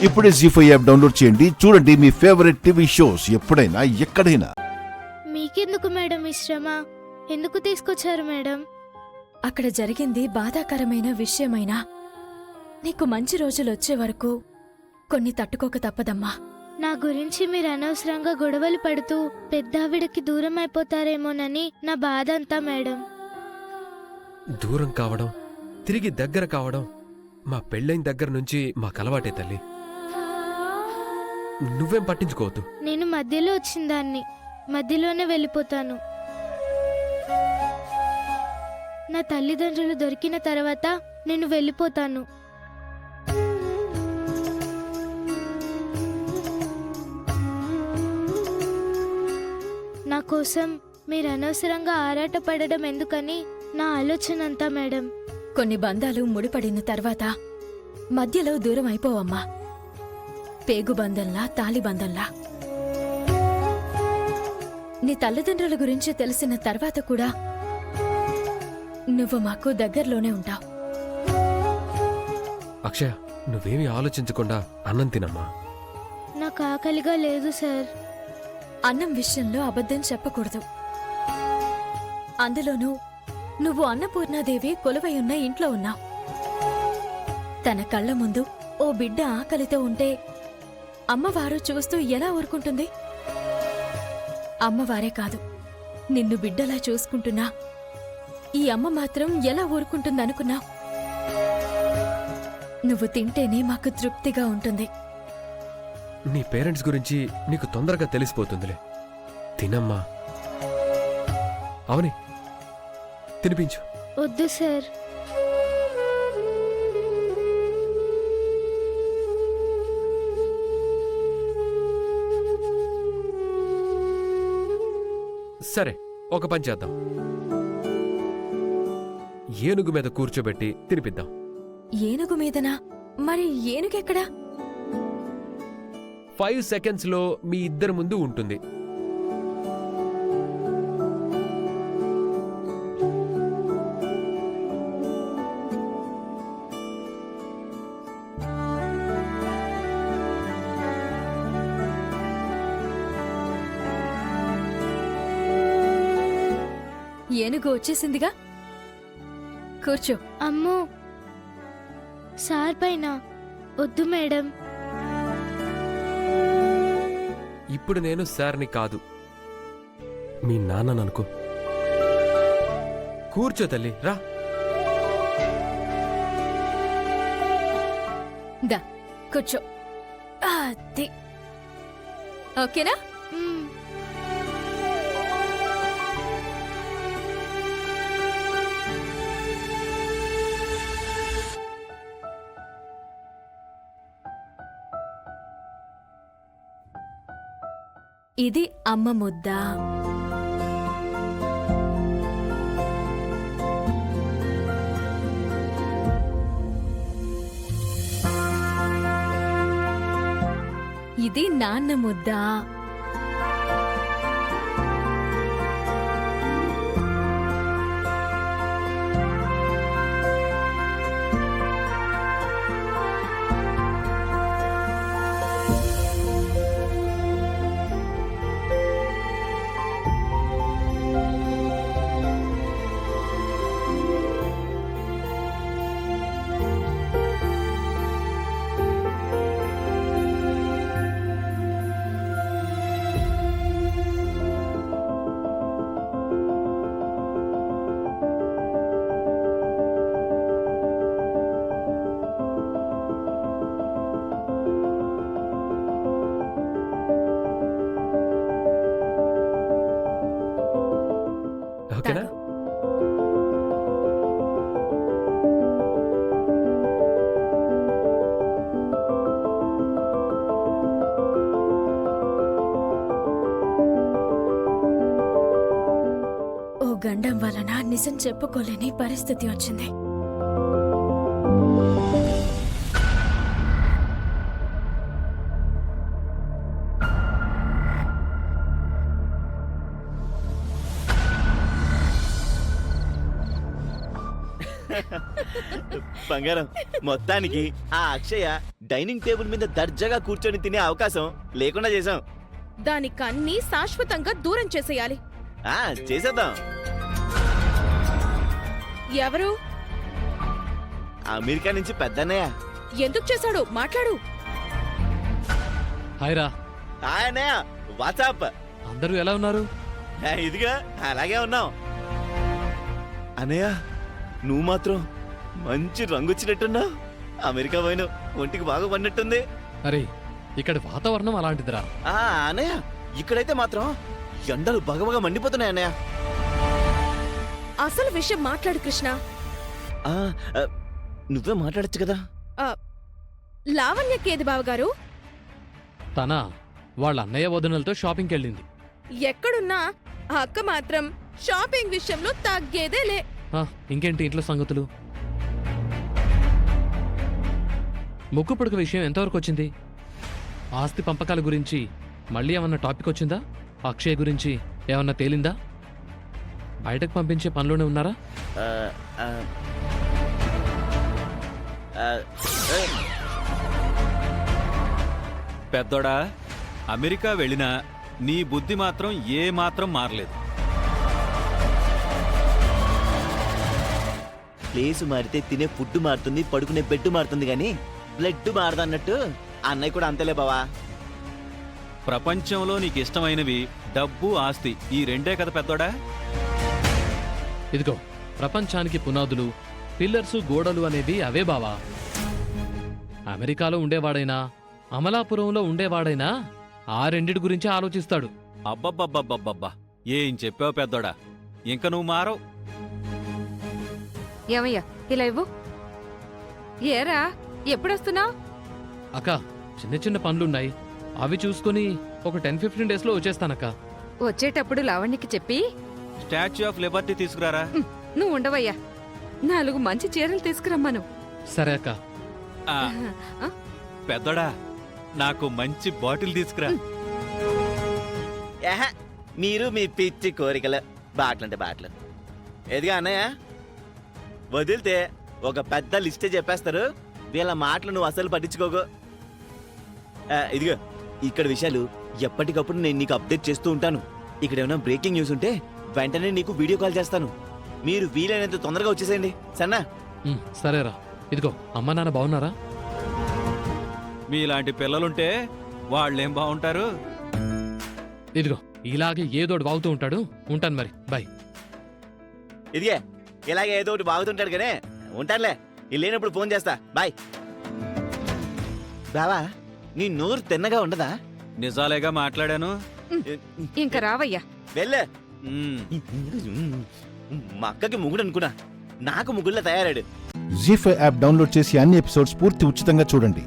ఇప్పుడే జీ5 app download చేయండి. చూడండి మీ ఫేవరెట్ టీవీ షోస్ ఎప్పుడైనా ఎక్కడైనా. మీకెందుకు మేడం ఈ శ్రమ? ఎందుకు తీసుకొచ్చారు మేడం? అక్కడ జరిగింది బాధాకరమైన విషయమైనా నీకు మంచి రోజులు వచ్చే వరకు కొన్ని తట్టుకోక తప్పదమ్మా. నా గురించి మీరు అనవసరంగా గొడవలు పడుతూ పెద్దావిడకి దూరం అయిపోతారేమోనని నా బాధ అంతా మేడం. దూరం కావడం, తిరిగి దగ్గర కావడం మా పెళ్ళైన దగ్గర నుంచి మాకు అలవాటే తల్లి. నువ్వేం పట్టించుకోవద్దు. నేను మధ్యలో వచ్చిన దాన్ని, మధ్యలోనే వెళ్ళిపోతాను. నా తల్లిదండ్రులు దొరికిన తర్వాత నేను వెళ్ళిపోతాను. నా కోసం మీరు అనవసరంగా ఆరాటపడడం ఎందుకని నా ఆలోచన అంతా మేడం. కొన్ని బంధాలు ముడిపడిన తర్వాత మధ్యలో దూరం అయిపోవమ్మా. పేగుబంధంలా, తాలిబంధంలా. నీ తల్లిదండ్రుల గురించి తెలిసిన తర్వాత కూడా నువ్వు మాకు దగ్గరలోనే ఉంటావు. అక్షయ, నువ్వేమీ ఆలోచించకుండా అన్నం తినమ్మా. నాకు ఆకలిగా లేదు సార్. అన్నం విషయంలో అబద్ధం చెప్పకూడదు. అందులోనూ నువ్వు అన్నపూర్ణాదేవి కొలువై ఉన్న ఇంట్లో ఉన్నావు. తన కళ్ళ ముందు ఓ బిడ్డ ఆకలితో ఉంటే అమ్మవారు చూస్తూ ఎలా ఊరుకుంటుంది? అమ్మవారే కాదు, నిన్ను బిడ్డలా చూసుకుంటున్నా ఈ అమ్మ మాత్రం ఎలా ఊరుకుంటుందనుకున్నావు? నువ్వు తింటేనే మాకు తృప్తిగా ఉంటుంది. నీ పేరెంట్స్ గురించి నీకు తొందరగా తెలిసిపోతుందిలే. తినమ్మా. అవని, తినిపించు. వద్దు సార్. సరే, ఒక పని చేద్దాం. ఏనుగు మీద కూర్చోబెట్టి తినిపిద్దాం. ఏనుగు మీదనా? మరి ఏనుగెక్కడా? 5 సెకండ్స్లో మీ ఇద్దరి ముందు ఉంటుంది. ఏనుగు వచ్చేసిందిగా, కూర్చో. అమ్మో, సార్ పైన వద్దు మేడం. ఇప్పుడు నేను సార్ని కాదు, మీ నాన్నననుకో. కూర్చో తల్లి, రా. దా కూర్చో. అది ఓకేనా? మ్మ్. ఇది అమ్మ ముద్ద. ఇది నాన్న ముద్ద. ఓకేనా? ఓ గండం వలన నిజం చెప్పుకోలేని పరిస్థితి వచ్చింది. బంగారం, మొత్తానికి ఆ అక్షయ డైనింగ్ టేబుల్ మీద దర్జాగా కూర్చొని తినే అవకాశం లేకుండా చేసాం. దానికన్నీ శాశ్వతంగా దూరం చేసేయాలి. చేసేద్దాం. ఎవరు? అమెరికా నుంచి పెద్దన్నయ్య. ఎందుకు చేశాడు? మాట్లాడు. హాయ్ రా, హాయ్ అన్నయ్య, వాట్సాప్. అందరూ ఎలా ఉన్నారు? ఇదిగా అలాగే ఉన్నాం. అన్నయ్య, నువ్వు మాత్రం మంచి రంగొచ్చినట్టున్నావు. అమెరికా పోయిన ఒంటికి బాగా పడినట్టుంది. అరే, ఇక్కడ వాతావరణం అలాంటిదిరా. అన్నయ్య, ఇక్కడైతే మాత్రం ఎండలు బగబగా మండిపోతున్నాయి అన్నయ్య. అసలు విషయం మాట్లాడు కృష్ణ. నువ్వే మాట్లాడచ్చు కదా. లావణ్యకేది బావగారు? తన వాళ్ళ అన్నయ్య వదినలతో షాపింగ్కి వెళ్ళింది. ఎక్కడున్నా ఆ అక్క మాత్రం షాపింగ్ విషయంలో తగ్గేదేలే. ఇంకేంటి ఇంట్లో సంగతులు? ముక్కు పుడక విషయం ఎంతవరకు వచ్చింది? ఆస్తి పంపకాల గురించి మళ్ళీ ఏమన్నా టాపిక్ వచ్చిందా? అక్షయ్ గురించి ఏమన్నా తేలిందా? బయటకు పంపించే పనిలోనే ఉన్నారా? పెద్దోడా, అమెరికా వెళ్ళినా నీ బుద్ధి మాత్రం ఏ మాత్రం మారలేదు. ప్లేసు మారితే తినే ఫుడ్ మారుతుంది, పడుకునే బెడ్ మారుతుంది, గాని బ్లడ్ మారదన్నట్టు అన్నయ్య కూడా అంతేలే బావా. ప్రపంచంలో నీకు ఇష్టమైనవి డబ్బు, ఆస్తి, ఈ రెండే కదా పెద్దోడా. ఇదిగో, ప్రపంచానికి పునాదులు, పిల్లర్సు, గోడలు అనేవి అవే బావా. అమెరికాలో ఉండేవాడైనా అమలాపురంలో ఉండేవాడైనా ఆ రెండిటి గురించి ఆలోచిస్తాడు. అబ్బబ్బబ్బబ్బబ్బబ్బా, ఏం చెప్పావు పెద్దోడా, ఇంక నువ్వు మారవు. ఏమయ్యా ఇలా ఇవ్వు. ఏరా ఎప్పుడొస్తున్నావు? అక్క, చిన్న చిన్న పనులున్నాయి, అవి చూసుకుని ఒక 10-15 డేస్లో వచ్చేస్తానక్క. వచ్చేటప్పుడు లావణ్యకి చెప్పి స్టాచ్యూ ఆఫ్ లిబర్టీ తీసుకురారా. నువ్వు ఉండవయ్యా, 4 మంచి చీరలు తీసుకురమ్మను. సరే అక్క. ఆ, పెద్దోడా, నాకు మంచి బాటిల్ తీసుకురా. మీరు మీ పిచ్చి కోరికలు, బాటలంటే బాటలు. ఎదిగా అన్నయ్య, వదిలితే ఒక పెద్ద లిస్టే చెప్పేస్తారు. వీళ్ళ మాటలు నువ్వు అసలు పట్టించుకోకు. ఇదిగో, ఇక్కడ విషయాలు ఎప్పటికప్పుడు నేను నీకు అప్డేట్ చేస్తూ ఉంటాను. ఇక్కడ ఏమైనా బ్రేకింగ్ న్యూస్ ఉంటే వెంటనే నీకు వీడియో కాల్ చేస్తాను. మీరు వీలైనంత తొందరగా వచ్చేసేయండి సన్నా. సరేరా. ఇదిగో, అమ్మ నాన్న బాగున్నారా? మీలాంటి పిల్లలుంటే వాళ్ళేం బాగుంటారు. ఇదిగో, ఇలాగే ఏదోటి వాగుతూ ఉంటాడు. ఉంటాను మరి, బాయ్. ఇదిగే, ఇలాగే ఏదో ఒకటి బాగుతుంటాడు కానీ ఉంటానులే. లేనప్పుడు ఫోన్ చేస్తా. బాయ్. బావా, నీ నోరు తిన్నగా ఉండదా? నిజాలేగా మాట్లాడాను. ఇంక రావయ్యా. వెళ్ళే. మ్మ్. మా అక్కకి ముగ్గుడు అనుకున్నా, నాకు ముగ్గుళ్ళ తయారాడు. జీ5 యాప్ డౌన్లోడ్ చేసి అన్ని ఎపిసోడ్స్ పూర్తి ఉచితంగా చూడండి.